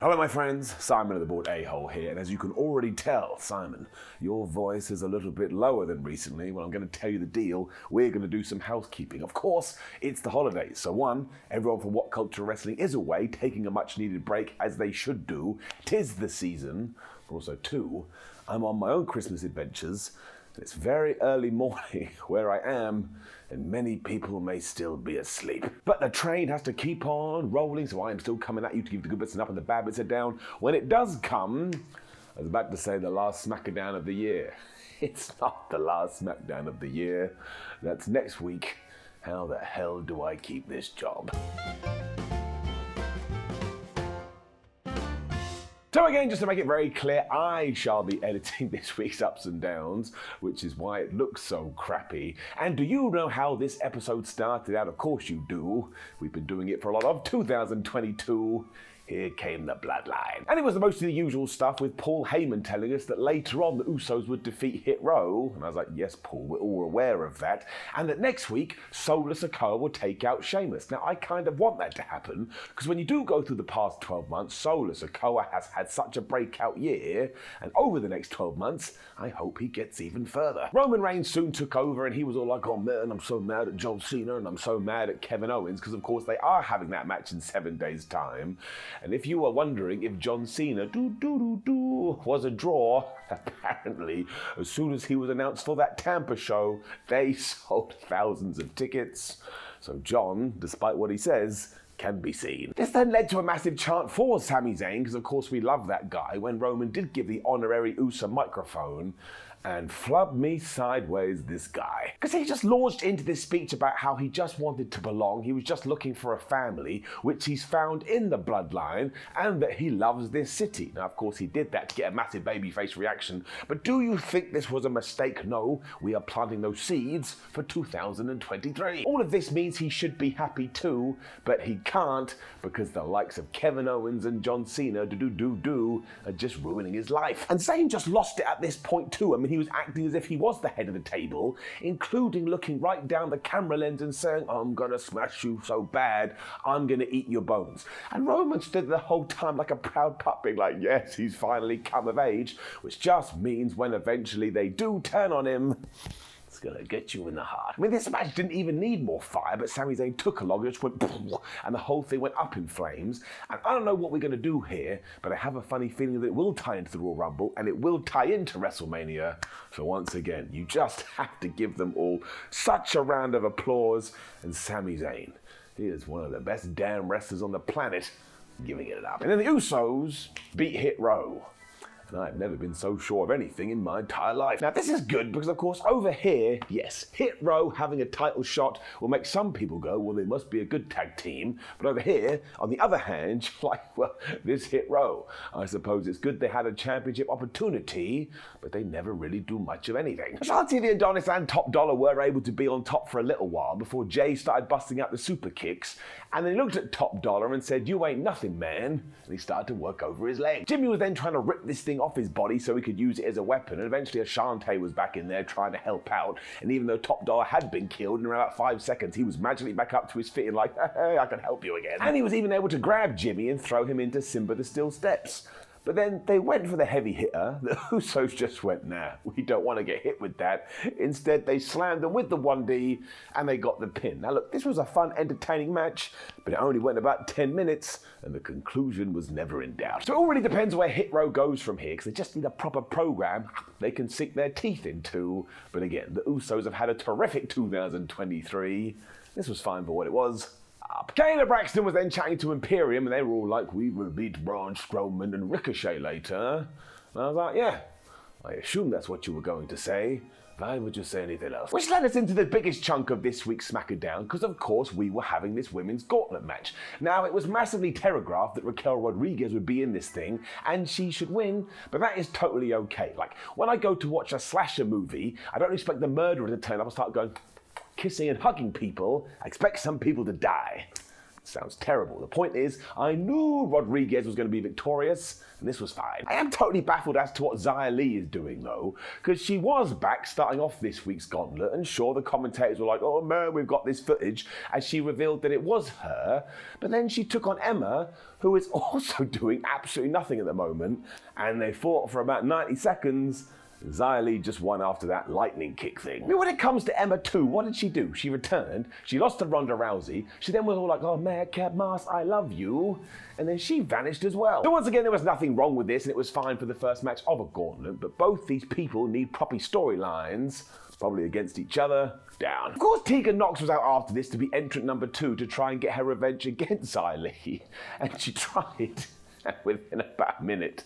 Hello my friends, Simon of the Board A-Hole here, and as you can already tell, Simon, your voice is a little bit lower than recently. Well, I'm going to tell you the deal. We're going to do some housekeeping. Of course, it's the holidays, so one, everyone from WhatCulture Wrestling is away, taking a much-needed break, as they should do. 'Tis the season. But also two, I'm on my own Christmas adventures, and it's very early morning where I am, and many people may still be asleep. But the train has to keep on rolling, so I am still coming at you to give the good bits and up and the bad bits are down. When it does come, I was about to say the last SmackDown of the year. It's not the last SmackDown of the year. That's next week. How the hell do I keep this job? So again, just to make it very clear, I shall be editing this week's ups and downs, which is why it looks so crappy. And do you know how this episode started out? Of course you do. We've been doing it for a lot of 2022. Here came the bloodline. And it was mostly the usual stuff with Paul Heyman telling us that later on the Usos would defeat Hit Row. And I was like, yes, Paul, we're all aware of that. And that next week, Solo Sikoa will take out Sheamus. Now, I kind of want that to happen, because when you do go through the past 12 months, Solo Sikoa has had such a breakout year. And over the next 12 months, I hope he gets even further. Roman Reigns soon took over, and he was all like, oh man, I'm so mad at John Cena, and I'm so mad at Kevin Owens, because of course they are having that match in 7 days' time. And if you were wondering if John Cena was a draw, apparently, as soon as he was announced for that Tampa show, they sold thousands of tickets. So John, despite what he says, can be seen. This then led to a massive chant for Sami Zayn, because of course we love that guy, when Roman did give the honorary Uso microphone, and flub me sideways, this guy. Because he just launched into this speech about how he just wanted to belong, he was just looking for a family, which he's found in the bloodline, and that he loves this city. Now, of course, he did that to get a massive babyface reaction, but do you think this was a mistake? No, we are planting those seeds for 2023. All of this means he should be happy too, but he can't, because the likes of Kevin Owens and John Cena are just ruining his life. And Zayn just lost it at this point too. I mean, he was acting as if he was the head of the table, including looking right down the camera lens and saying, I'm gonna smash you so bad, I'm gonna eat your bones. And Roman stood the whole time like a proud pup, being like, yes, he's finally come of age, which just means when eventually they do turn on him, it's gonna get you in the heart. I mean, this match didn't even need more fire, but Sami Zayn took a log and just went, and the whole thing went up in flames. And I don't know what we're gonna do here, but I have a funny feeling that it will tie into the Royal Rumble, and it will tie into WrestleMania. So once again, you just have to give them all such a round of applause. And Sami Zayn, he is one of the best damn wrestlers on the planet, giving it up. And then the Usos beat Hit Row. And I've never been so sure of anything in my entire life. Now, this is good because, of course, over here, yes, Hit Row having a title shot will make some people go, well, they must be a good tag team. But over here, on the other hand, like, well, this Hit Row, I suppose it's good they had a championship opportunity, but they never really do much of anything. Shanti the Adonis and Top Dollar were able to be on top for a little while before Jay started busting out the super kicks, and they looked at Top Dollar and said, you ain't nothing, man, and he started to work over his leg. Jimmy was then trying to rip this thing off his body so he could use it as a weapon, and eventually Ashante was back in there trying to help out, and even though Top Dollar had been killed in around about 5 seconds, he was magically back up to his feet and like, hey, I can help you again. And he was even able to grab Jimmy and throw him into Simba the Steel Steps. But then they went for the heavy hitter. The Usos just went, nah, we don't want to get hit with that. Instead, they slammed them with the 1D, and they got the pin. Now look, this was a fun, entertaining match, but it only went about 10 minutes, and the conclusion was never in doubt. So it all really depends where Hit Row goes from here, because they just need a proper program they can sink their teeth into. But again, the Usos have had a terrific 2023. This was fine for what it was. Kayla Braxton was then chatting to Imperium, and they were all like, we will beat Braun Strowman and Ricochet later. And I was like, yeah, I assume that's what you were going to say. Why would you say anything else? Which led us into the biggest chunk of this week's SmackDown, because of course we were having this women's gauntlet match. Now, it was massively telegraphed that Raquel Rodriguez would be in this thing, and she should win, but that is totally okay. Like, when I go to watch a slasher movie, I don't expect the murderer to turn up and start going, kissing and hugging people. I expect some people to die. Sounds terrible. The point is, I knew Rodriguez was going to be victorious, and this was fine. I am totally baffled as to what Xia Li is doing, though, because she was back starting off this week's gauntlet, and sure, the commentators were like, oh man, we've got this footage, as she revealed that it was her, but then she took on Emma, who is also doing absolutely nothing at the moment, and they fought for about 90 seconds, Xia Li just won after that lightning kick thing. I mean, when it comes to Emma too, what did she do? She returned, she lost to Ronda Rousey, she then was all like, oh Madcap Moss, I love you, and then she vanished as well. So once again, there was nothing wrong with this, and it was fine for the first match of a gauntlet, but both these people need proper storylines, probably against each other, down. Of course, Tegan Nox was out after this to be entrant number 2 to try and get her revenge against Xia Li, and she tried within about a minute.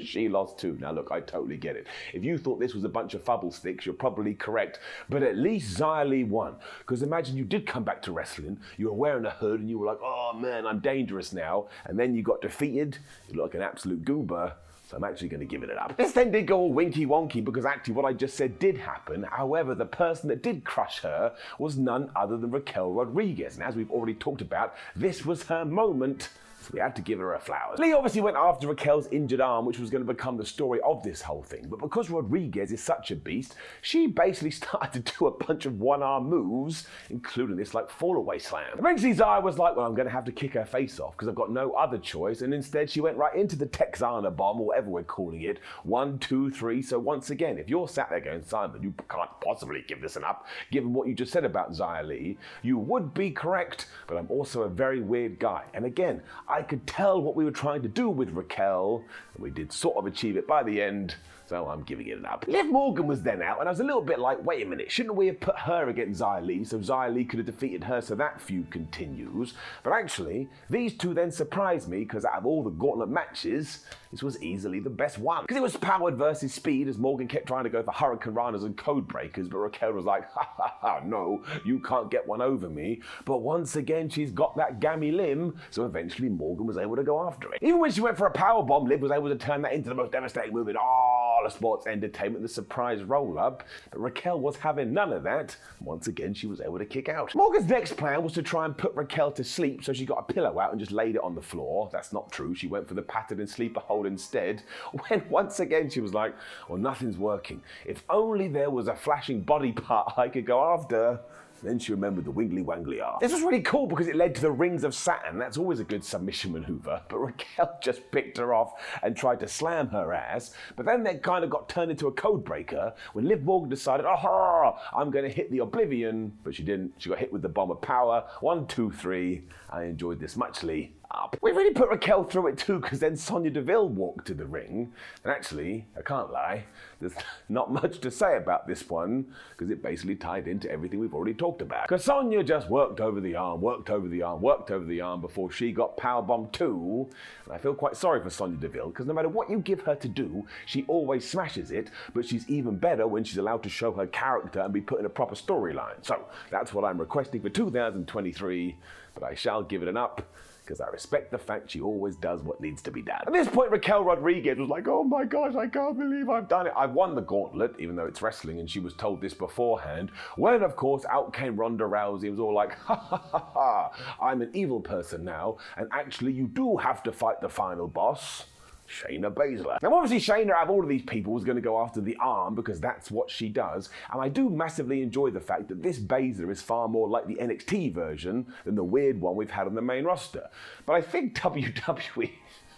She lost too. Now look, I totally get it. If you thought this was a bunch of fubble sticks, you're probably correct. But at least Xia Li won. Because imagine you did come back to wrestling, you were wearing a hood and you were like, oh man, I'm dangerous now. And then you got defeated, you look like an absolute goober. So I'm actually going to give it up. This then did go all winky wonky because actually what I just said did happen. However, the person that did crush her was none other than Raquel Rodriguez. And as we've already talked about, this was her moment. So we had to give her her flowers. Lee obviously went after Raquel's injured arm, which was going to become the story of this whole thing. But because Rodriguez is such a beast, she basically started to do a bunch of one-arm moves, including this like fall-away slam. Eventually Xia was like, well, I'm going to have to kick her face off because I've got no other choice. And instead she went right into the Texana bomb, or whatever we're calling it. 1, 2, 3. So once again, if you're sat there going, Simon, you can't possibly give this an up, given what you just said about Xia Li, you would be correct, but I'm also a very weird guy. And again, I could tell what we were trying to do with Raquel, and we did sort of achieve it by the end, so I'm giving it an up. Liv Morgan was then out, and I was a little bit like, wait a minute, shouldn't we have put her against Xia Li, so Xia Li could have defeated her, so that feud continues? But actually, these two then surprised me, because out of all the gauntlet matches, this was easily the best one. Because it was powered versus speed, as Morgan kept trying to go for Hurricane Ranas and Code Breakers, but Raquel was like, ha ha ha, no, you can't get one over me. But once again, she's got that gammy limb, so eventually Morgan was able to go after it. Even when she went for a powerbomb, Liv was able to turn that into the most devastating move in all of sports entertainment, the surprise roll-up. But Raquel was having none of that. Once again, she was able to kick out. Morgan's next plan was to try and put Raquel to sleep, so she got a pillow out and just laid it on the floor. That's not true. She went for the pattern and sleeper hold instead, when once again she was like, well, nothing's working. If only there was a flashing body part I could go after. Then she remembered the wiggly wangly arm. This was really cool because it led to the Rings of Saturn. That's always a good submission maneuver. But Raquel just picked her off and tried to slam her ass. But then they kind of got turned into a code breaker when Liv Morgan decided, aha, I'm going to hit the Oblivion. But she didn't. She got hit with the Bomb of Power. 1, 2, 3. I enjoyed this muchly. Up. We really put Raquel through it too, because then Sonya Deville walked to the ring. And actually, I can't lie, there's not much to say about this one, because it basically tied into everything we've already talked about. Because Sonya just worked over the arm, worked over the arm, worked over the arm before she got powerbombed too. And I feel quite sorry for Sonya Deville, because no matter what you give her to do, she always smashes it, but she's even better when she's allowed to show her character and be put in a proper storyline. So that's what I'm requesting for 2023, but I shall give it an up, because I respect the fact she always does what needs to be done. At this point, Raquel Rodriguez was like, oh my gosh, I can't believe I've done it. I've won the gauntlet, even though it's wrestling, and she was told this beforehand. When, of course, out came Ronda Rousey and was all like, ha ha ha ha, I'm an evil person now, and actually you do have to fight the final boss, Shayna Baszler. Now obviously Shayna, out of all of these people, was going to go after the arm because that's what she does, and I do massively enjoy the fact that this Baszler is far more like the NXT version than the weird one we've had on the main roster. But I think WWE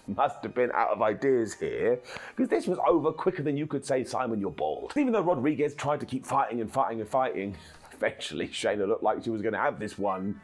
must have been out of ideas here, because this was over quicker than you could say, Simon, you're bald. Even though Rodriguez tried to keep fighting and fighting and fighting, eventually Shayna looked like she was going to have this one.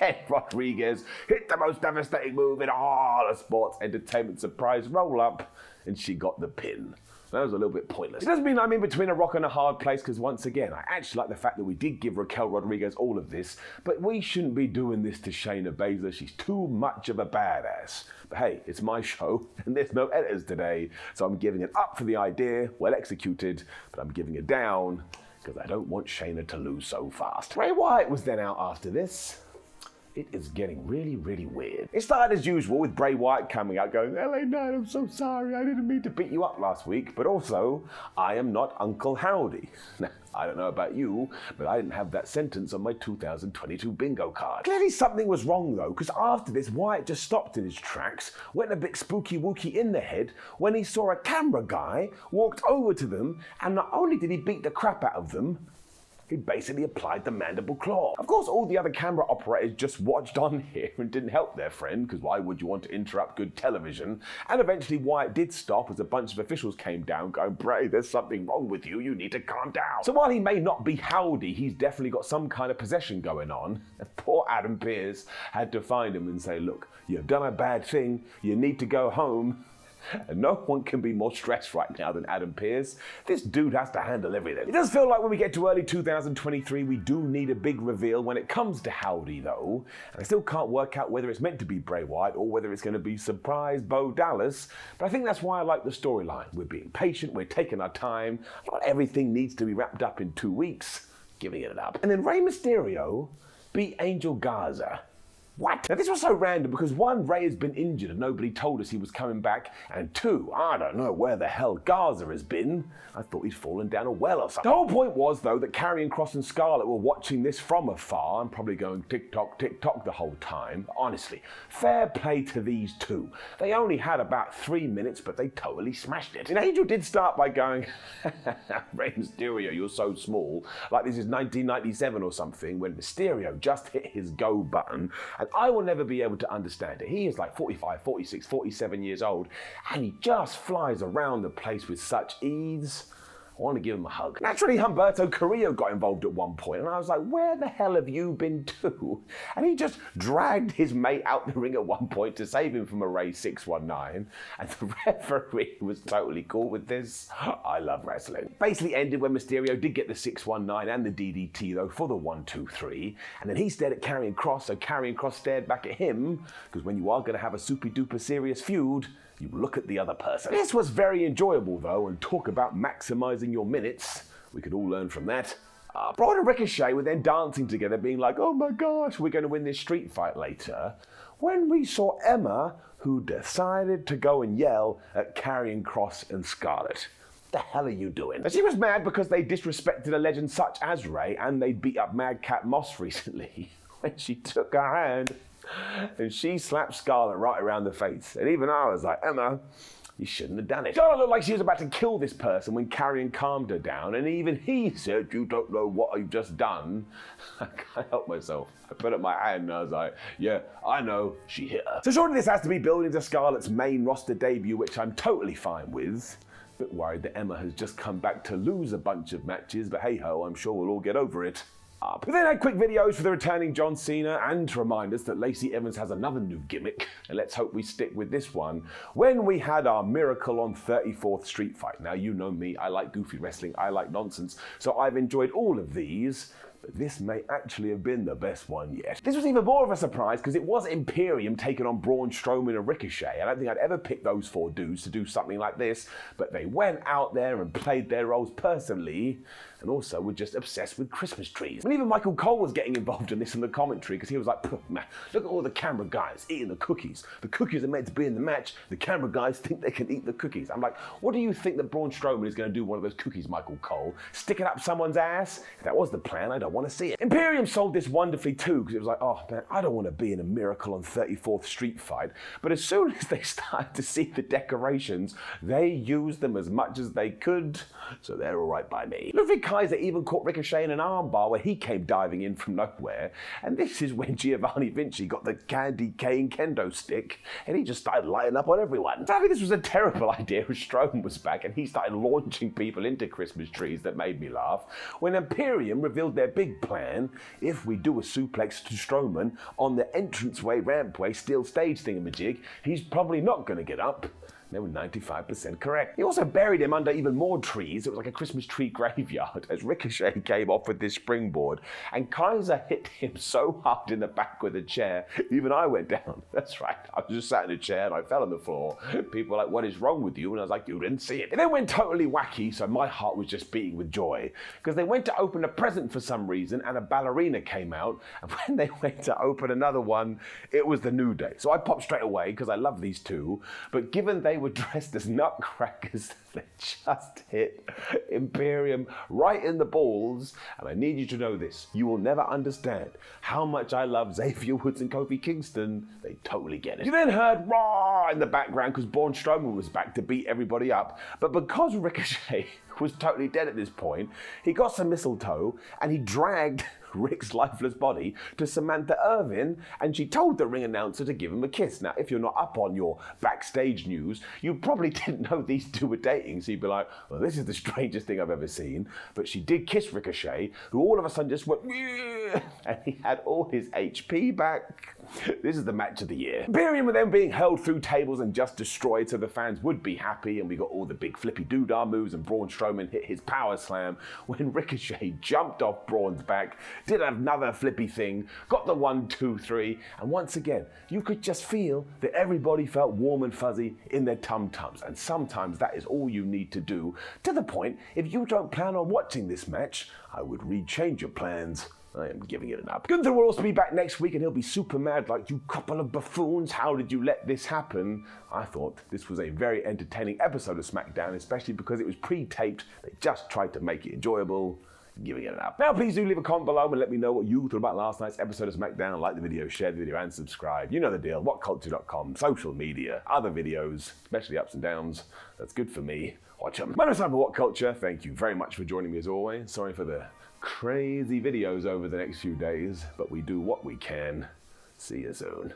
And Rodriguez hit the most devastating move in all of sports entertainment, surprise roll-up, and she got the pin. That was a little bit pointless. It doesn't mean I'm in between a rock and a hard place, because once again, I actually like the fact that we did give Raquel Rodriguez all of this, but we shouldn't be doing this to Shayna Baszler. She's too much of a badass. But hey, it's my show, and there's no editors today, so I'm giving it up for the idea, well executed, but I'm giving it down, because I don't want Shayna to lose so fast. Bray Wyatt was then out after this. It is getting really, really weird. It started as usual with Bray Wyatt coming out going, LA Knight, I'm so sorry, I didn't mean to beat you up last week, but also, I am not Uncle Howdy. Now, I don't know about you, but I didn't have that sentence on my 2022 bingo card. Clearly something was wrong though, because after this, Wyatt just stopped in his tracks, went a bit spooky wooky in the head when he saw a camera guy, walked over to them, and not only did he beat the crap out of them, he basically applied the mandible claw. Of course, all the other camera operators just watched on here and didn't help their friend, because why would you want to interrupt good television? And eventually Wyatt did stop as a bunch of officials came down going, Bray, there's something wrong with you, you need to calm down. So while he may not be Howdy, he's definitely got some kind of possession going on. And poor Adam Pearce had to find him and say, look, you've done a bad thing, you need to go home. And no one can be more stressed right now than Adam Pearce. This dude has to handle everything. It does feel like when we get to early 2023, we do need a big reveal when it comes to Howdy, though. And I still can't work out whether it's meant to be Bray Wyatt or whether it's going to be surprise Bo Dallas. But I think that's why I like the storyline. We're being patient, we're taking our time. Not everything needs to be wrapped up in 2 weeks. Giving it up. And then Rey Mysterio beat Angel Garza. What? Now this was so random because one, Ray has been injured and nobody told us he was coming back, and two, I don't know where the hell Garza has been. I thought he'd fallen down a well or something. The whole point was though that Karrion Kross and Scarlett were watching this from afar and probably going tick tock the whole time. Honestly, fair play to these two. They only had about 3 minutes but they totally smashed it. And Angel did start by going, Rey Mysterio, you're so small, like this is 1997 or something, when Mysterio just hit his go button. And I will never be able to understand it. He is like 45, 46, 47 years old, and he just flies around the place with such ease. I want to give him a hug. Naturally, Humberto Carrillo got involved at one point, and I was like, where the hell have you been to? And he just dragged his mate out the ring at one point to save him from a Ray 619, and the referee was totally cool with this. I love wrestling. Basically ended when Mysterio did get the 619 and the DDT, though, for the 1-2-3, and then he stared at Karrion Kross, so Karrion Kross stared back at him, because when you are going to have a super-duper serious feud, you look at the other person. This was very enjoyable though, and talk about maximizing your minutes. We could all learn from that. Braun and Ricochet were then dancing together being like, oh my gosh, we're going to win this street fight later. When we saw Emma, who decided to go and yell at Karrion Kross and Scarlett. The hell are you doing? And she was mad because they disrespected a legend such as Ray, and they beat up Madcap Moss recently when she took her hand and she slapped Scarlett right around the face. And even I was like, Emma, you shouldn't have done it. Scarlett looked like she was about to kill this person when Karrion calmed her down, and even he said, you don't know what you've just done. I can't help myself. I put up my hand and I was like, yeah, I know, she hit her. So surely this has to be building to Scarlett's main roster debut, which I'm totally fine with. Bit worried that Emma has just come back to lose a bunch of matches, but hey ho, I'm sure we'll all get over it. We then had quick videos for the returning John Cena and to remind us that Lacey Evans has another new gimmick, and let's hope we stick with this one, when we had our Miracle on 34th Street fight. Now you know me, I like goofy wrestling, I like nonsense, so I've enjoyed all of these, but this may actually have been the best one yet. This was even more of a surprise because it was Imperium taking on Braun Strowman and Ricochet. I don't think I'd ever pick those four dudes to do something like this, but they went out there and played their roles personally, and also were just obsessed with Christmas trees. And even Michael Cole was getting involved in this in the commentary because he was like, man, look at all the camera guys eating the cookies. The cookies are meant to be in the match. The camera guys think they can eat the cookies. I'm like, what do you think that Braun Strowman is going to do one of those cookies, Michael Cole? Stick it up someone's ass? If that was the plan, I don't want to see it. Imperium sold this wonderfully too, because it was like, oh man, I don't want to be in a Miracle on 34th Street fight. But as soon as they started to see the decorations, they used them as much as they could, so they're all right by me. Ludwig Kaiser even caught Ricochet in an armbar where he came diving in from nowhere, and this is when Giovanni Vinci got the candy cane kendo stick, and he just started lighting up on everyone. Sadly, this was a terrible idea as Strowman was back, and he started launching people into Christmas trees that made me laugh, when Imperium revealed their big plan. If we do a suplex to Strowman on the entranceway, rampway, steel stage thingamajig, he's probably not going to get up. They were 95% correct. He also buried him under even more trees. It was like a Christmas tree graveyard as Ricochet came off with this springboard and Kaiser hit him so hard in the back with a chair, even I went down. That's right. I was just sat in a chair and I fell on the floor. People were like, what is wrong with you? And I was like, you didn't see it. It then went totally wacky, so my heart was just beating with joy because they went to open a present for some reason and a ballerina came out. And when they went to open another one, it was the New Day. So I popped straight away because I love these two. But given they were dressed as nutcrackers, they just hit Imperium right in the balls. And I need you to know this. You will never understand how much I love Xavier Woods and Kofi Kingston. They totally get it. You then heard Raw in the background because Braun Strowman was back to beat everybody up. But because Ricochet was totally dead at this point, he got some mistletoe and he dragged Rick's lifeless body to Samantha Irvin, and she told the ring announcer to give him a kiss. Now, if you're not up on your backstage news, you probably didn't know these two were dating, so you'd be like, well, this is the strangest thing I've ever seen. But she did kiss Ricochet, who all of a sudden just went, and he had all his HP back. This is the match of the year. Imperium were then being hurled through tables and just destroyed, so the fans would be happy, and we got all the big flippy doodah moves, and Braun Strowman hit his power slam when Ricochet jumped off Braun's back, did another flippy thing, got the 1, 2, 3, and once again, you could just feel that everybody felt warm and fuzzy in their tum-tums, and sometimes that is all you need to do, to the point, if you don't plan on watching this match, I would rechange your plans. I am giving it an up. Gunther will also be back next week and he'll be super mad like, you couple of buffoons, how did you let this happen? I thought this was a very entertaining episode of SmackDown, especially because it was pre-taped. They just tried to make it enjoyable. Giving it an up. Now please do leave a comment below and let me know what you thought about last night's episode of SmackDown. Like the video, share the video and subscribe. You know the deal. WhatCulture.com, social media, other videos, especially ups and downs. That's good for me. Watch them. My name is Simon for WhatCulture. Thank you very much for joining me as always. Sorry for the crazy videos over the next few days, but we do what we can. See you soon.